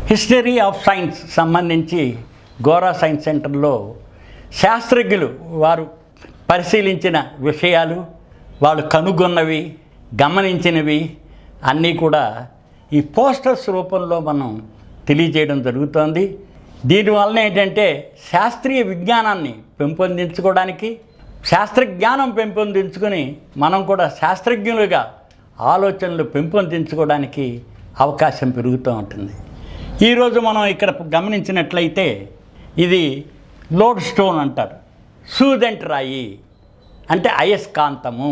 History of science సంబంధించి Gora science సెంటర్లో శాస్త్రజ్ఞులు వారు పరిశీలించిన విషయాలు, వాళ్ళు కనుగొన్నవి, గమనించినవి అన్నీ కూడా ఈ పోస్టర్స్ రూపంలో మనం తెలియజేయడం జరుగుతోంది. దీనివల్ల ఏంటంటే శాస్త్రీయ విజ్ఞానాన్ని పెంపొందించుకోవడానికి, శాస్త్రజ్ఞానం పెంపొందించుకొని మనం కూడా శాస్త్రజ్ఞులుగా ఆలోచనలు పెంపొందించుకోవడానికి అవకాశం పెరుగుతూ ఉంటుంది. ఈరోజు మనం ఇక్కడ గమనించినట్లయితే ఇది లోడ్ స్టోన్ అంటారు, సూదెంట్ రాయి అంటే అయస్కాంతము,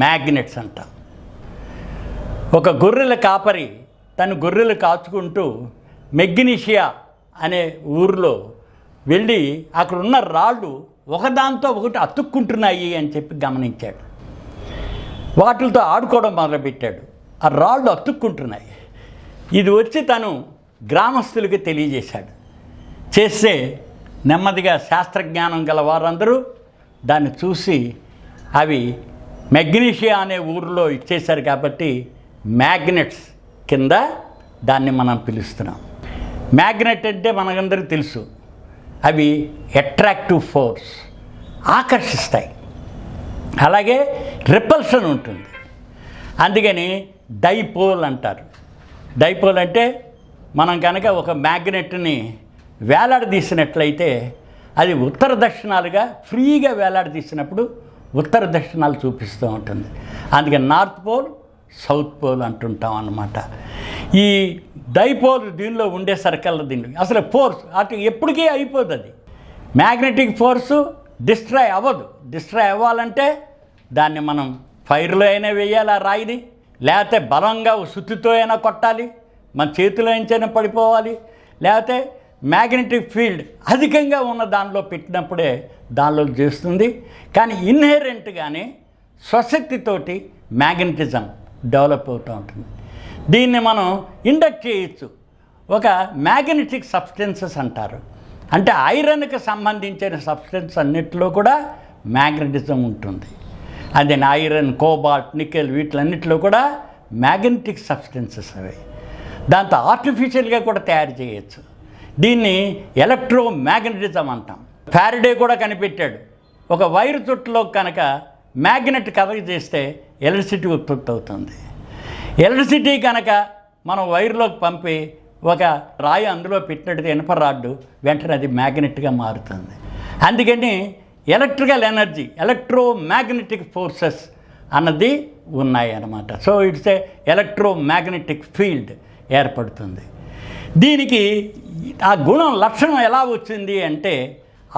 మ్యాగ్నెట్స్ అంటారు. ఒక గొర్రెల కాపరి తను గొర్రెలు కాచుకుంటూ మెగ్నీషియా అనే ఊరిలో వెళ్ళి అక్కడ ఉన్న రాళ్ళు ఒకదాంతో ఒకటి అతుక్కుంటున్నాయి అని చెప్పి గమనించాడు. వాటితో ఆడుకోవడం మొదలుపెట్టాడు. ఆ రాళ్ళు అతుక్కుంటున్నాయి. ఇది వచ్చి తను గ్రామస్తులకి తెలియజేశాడు. చేస్తే నెమ్మదిగా శాస్త్రజ్ఞానం గల వారందరూ దాన్ని చూసి అవి మెగ్నీషియా అనే ఊరిలో ఇచ్చేశారు కాబట్టి మ్యాగ్నెట్స్ కింద దాన్ని మనం పిలుస్తున్నాం. మ్యాగ్నెట్ అంటే మనకందరికీ తెలుసు, అవి అట్రాక్టివ్ ఫోర్స్, ఆకర్షిస్తాయి. అలాగే రిపల్షన్ ఉంటుంది. అందుకని డైపోల్ అంటారు. డైపోల్ అంటే మనం కనుక ఒక మ్యాగ్నెట్ని వేలాడదీసినట్లయితే అది ఉత్తర దక్షిణాలుగా ఫ్రీగా వేలాడదీసినప్పుడు ఉత్తర దక్షిణాలు చూపిస్తూ ఉంటుంది. అందుకని నార్త్ పోల్, సౌత్ పోల్ అంటుంటాం అన్నమాట. ఈ డైపోల్ దీనిలో ఉండే సర్కిల్, దీనిలో అసలు ఫోర్స్ అటు ఎప్పటికీ అయిపోతుంది. అది మ్యాగ్నెటిక్ ఫోర్సు డిస్ట్రాయ్ అవ్వదు. డిస్ట్రాయ్ అవ్వాలంటే దాన్ని మనం ఫైర్లో అయినా వేయాలి ఆ రాయిని, లేకపోతే బలంగా సుత్తితో అయినా కొట్టాలి, మన చేతిలో ఎంచైనా పడిపోవాలి, లేకపోతే మ్యాగ్నెటిక్ ఫీల్డ్ అధికంగా ఉన్న దానిలో పెట్టినప్పుడే దానిలో చేస్తుంది. కానీ ఇన్హెరెంట్గానే స్వశక్తితోటి మ్యాగ్నెటిజం డెవలప్ అవుతూ ఉంటుంది. దీన్ని మనం ఇండక్ట్ చేయొచ్చు. ఒక మ్యాగ్నెటిక్ సబ్స్టెన్సెస్ అంటారు. అంటే ఐరన్కి సంబంధించిన సబ్స్టెన్స్ అన్నిటిలో కూడా మ్యాగ్నెటిజం ఉంటుంది. అదే ఐరన్, కోబాల్ట్, నికెల్ వీటిలన్నిటిలో కూడా మ్యాగ్నెటిక్ సబ్స్టెన్సెస్ అవి. దాంతో ఆర్టిఫిషియల్గా కూడా తయారు చేయొచ్చు. దీన్ని ఎలక్ట్రో మ్యాగ్నెటిజం అంటాం. ఫారడే కూడా కనిపెట్టాడు. ఒక వైరు చుట్టులో కనుక మ్యాగ్నెట్ కవర్ చేస్తే ఎలక్ట్రిసిటీ ఉత్పత్తి అవుతుంది. ఎలక్ట్రిసిటీ కనుక మనం వైర్లోకి పంపి ఒక రాయి అందులో పెట్టినట్టుగా ఇనుప రాడ్డు వెంటనే అది మ్యాగ్నెట్గా మారుతుంది. అందుకని electrical energy, electro magnetic forces అన్నది ఉన్నాయి అన్నమాట. So it's a electro magnetic field ఏర్పడుతుంది. దీనికి ఆ గుణం, లక్షణం ఎలా వచ్చింది అంటే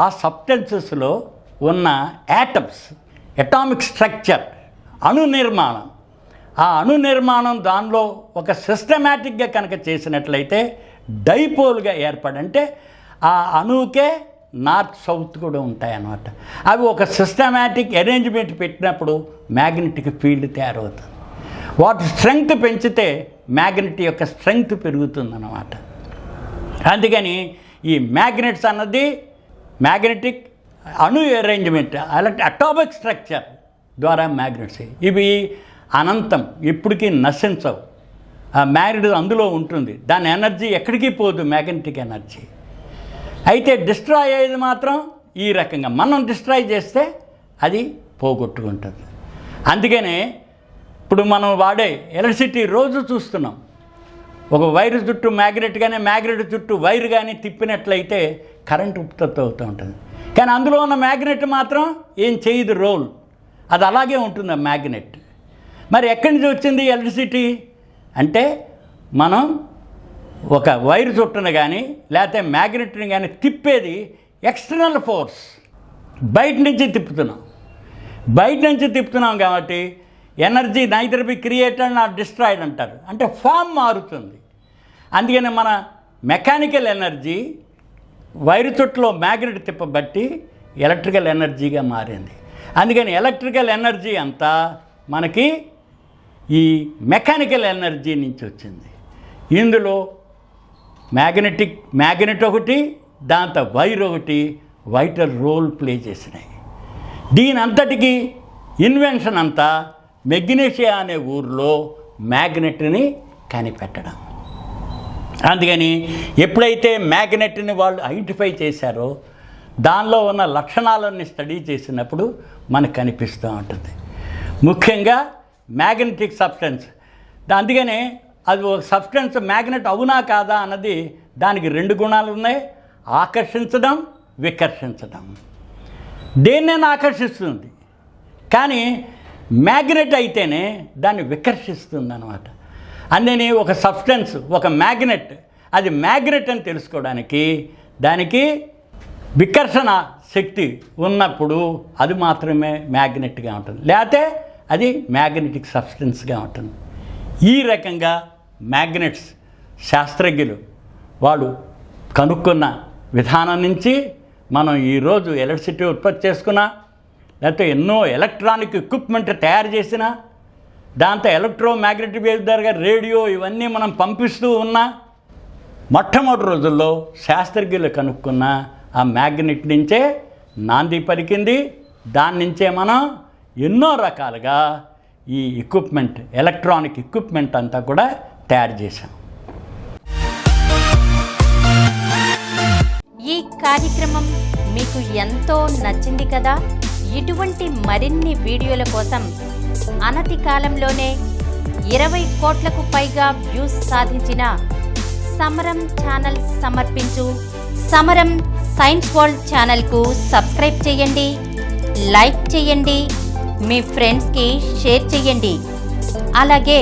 ఆ సబ్స్టెన్సెస్లో ఉన్న యాటమ్స్, అటామిక్ స్ట్రక్చర్, అణు నిర్మాణం, ఆ అణు నిర్మాణం దానిలో ఒక సిస్టమేటిక్గా కనుక చేసినట్లయితే డైపోల్గా ఏర్పడంటే ఆ అణువుకే నార్త్ సౌత్ కూడా ఉంటాయన్నమాట. అవి ఒక సిస్టమేటిక్ అరేంజ్మెంట్ పెట్టినప్పుడు మ్యాగ్నెటిక్ ఫీల్డ్ తయారవుతుంది. వాటి స్ట్రెంగ్త్ పెంచితే మ్యాగ్నెట్ యొక్క స్ట్రెంగ్త్ పెరుగుతుందన్నమాట. అందుకని ఈ మ్యాగ్నెట్స్ అన్నది మ్యాగ్నెటిక్ అణు అరేంజ్మెంట్, అటామిక్ స్ట్రక్చర్ ద్వారా మ్యాగ్నెట్స్. ఇవి అనంతం, ఎప్పటికీ నశించవు. ఆ మ్యాగ్నెట్ అందులో ఉంటుంది. దాని ఎనర్జీ ఎక్కడికి పోదు, మ్యాగ్నెటిక్ ఎనర్జీ. అయితే డిస్ట్రాయ్ అయ్యేది మాత్రం ఈ రకంగా మనం డిస్ట్రాయ్ చేస్తే అది పోగొట్టుకుంటుంది. అందుకనే ఇప్పుడు మనం వాడే ఎలక్ట్రిసిటీ రోజు చూస్తున్నాం. ఒక వైరు చుట్టూ మ్యాగ్నెట్ కానీ మ్యాగ్నెట్ చుట్టూ వైర్ కానీ తిప్పినట్లయితే కరెంట్ ఉత్పత్తి అవుతూ ఉంటుంది. కానీ అందులో ఉన్న మ్యాగ్నెట్ మాత్రం ఏం చేయదు రోల్, అది అలాగే ఉంటుంది ఆ మ్యాగ్నెట్. మరి ఎక్కడి నుంచి వచ్చింది ఎలక్ట్రిసిటీ అంటే మనం ఒక వైర్ చుట్టను కానీ లేకపోతే మ్యాగ్నెట్ని కానీ తిప్పేది ఎక్స్టర్నల్ ఫోర్స్, బయట నుంచి తిప్పుతున్నాం. బయట నుంచి తిప్పుతున్నాం కాబట్టి energy neither be created not destroyed అంటారు. అంటే ఫామ్ మారుతుంది. అందుకని మన మెకానికల్ ఎనర్జీ వైరు చుట్టులో మ్యాగ్నెట్ తిప్పబట్టి ఎలక్ట్రికల్ ఎనర్జీగా మారింది. అందుకని ఎలక్ట్రికల్ ఎనర్జీ అంతా మనకి ఈ మెకానికల్ ఎనర్జీ నుంచి వచ్చింది. ఇందులో మ్యాగ్నెట్ ఒకటి, దాంతో వైర్ ఒకటి వైటల్ రోల్ ప్లే చేసినాయి. దీని అంతటికి ఇన్వెన్షన్ అంతా మెగ్నీషియా అనే ఊరిలో మ్యాగ్నెట్ని కనిపెట్టడం. అందుకని ఎప్పుడైతే మ్యాగ్నెట్ని వాళ్ళు ఐడెంటిఫై చేశారో దానిలో ఉన్న లక్షణాలన్నీ స్టడీ చేసినప్పుడు మనకు కనిపిస్తూ ఉంటుంది. ముఖ్యంగా మ్యాగ్నెటిక్ సబ్స్టెన్స్. అందుకనే అది ఒక సబ్స్టెన్స్ మ్యాగ్నెట్ అవునా కాదా అన్నది దానికి 2 గుణాలు ఉన్నాయి, ఆకర్షించడం, వికర్షించడం. దేన్నైనా ఆకర్షిస్తుంది, కానీ మ్యాగ్నెట్ అయితేనే దాన్ని వికర్షిస్తుంది అన్నమాట. అందుకని ఒక సబ్స్టెన్స్, ఒక మ్యాగ్నెట్, అది మ్యాగ్నెట్ అని తెలుసుకోవడానికి దానికి వికర్షణ శక్తి ఉన్నప్పుడు అది మాత్రమే మ్యాగ్నెట్గా ఉంటుంది, లేకపోతే అది మ్యాగ్నెటిక్ సబ్స్టెన్స్గా ఉంటుంది. ఈ రకంగా మ్యాగ్నెట్స్ శాస్త్రజ్ఞులు వాళ్ళు కనుక్కున్న విధానం నుంచి మనం ఈరోజు ఎలక్ట్రిసిటీ ఉత్పత్తి చేసుకున్నా, లేకపోతే ఎన్నో ఎలక్ట్రానిక్ ఎక్విప్మెంట్ తయారు చేసినా, దాంతో ఎలక్ట్రోమాగ్నెటిక్ వేవ్ ద్వారా రేడియో ఇవన్నీ మనం పంపిస్తూ ఉన్నా, మొట్టమొదటి రోజుల్లో శాస్త్రజ్ఞులు కనుక్కున్న ఆ మ్యాగ్నెట్ నుంచే నాంది పలికింది. దాని నుంచే మనం ఎన్నో రకాలుగా ఈ ఎక్విప్మెంట్, ఎలక్ట్రానిక్ ఎక్విప్మెంట్ అంతా కూడా తయారు చేశాం. ఈ కార్యక్రమం మీకు ఎంతో నచ్చింది కదా. ఇటువంటి మరిన్ని వీడియోల కోసం అనతి కాలంలోనే 20 కోట్లకు పైగా వ్యూస్ సాధించిన సమరం ఛానల్ సమర్పించు సమరం సైన్స్ వరల్డ్ ఛానల్కు సబ్స్క్రైబ్ చేయండి, లైక్ చేయండి, మీ ఫ్రెండ్స్కి షేర్ చేయండి. అలాగే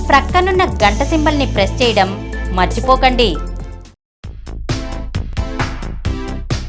ప్రక్కనున్న గంట సింబల్ని ప్రెస్ చేయడం మర్చిపోకండి.